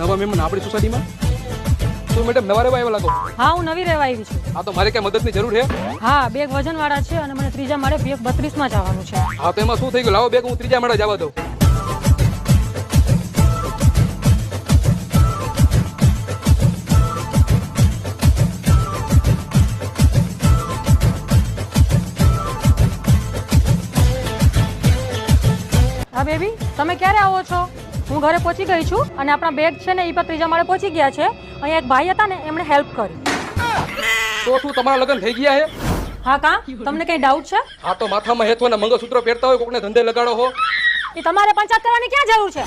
નવા મહેમાન આપણી સોસાયટીમાં? તો મેડમ નવા રહેવા આવ્યા લાગો. હા, હું નવી રહેવા આવી છું. હા, તો મારે કઈ મદદની જરૂર છે? હા, બેગ વજનવાળા છે અને મને ત્રીજા માળે બેગ 32 માં જવાનું છે. હા, તો એમાં શું થઈ ગયું? લાવો બેગ, હું ત્રીજા માળે જવા દઉં. હા બેબી, તમે ક્યારે આવો છો? હું ઘરે પહોંચી ગઈ છું અને આપણા બેગ છે ને એ પણ ત્રીજા માળે પહોંચી ગયા છે. અહીંયા એક ભાઈ હતા ને, એમણે હેલ્પ કરી. તો શું તમારા લગ્ન થઈ ગયા છે? હા કા, તમને કઈ ડાઉટ છે? હા, તો માથામાં હેઠવાના મંગળસૂત્ર પહેરતા હોય, કોકને ધંધે લગાડો હો. એ તમારે પંચાયત કરવાની ક્યાં જરૂર છે?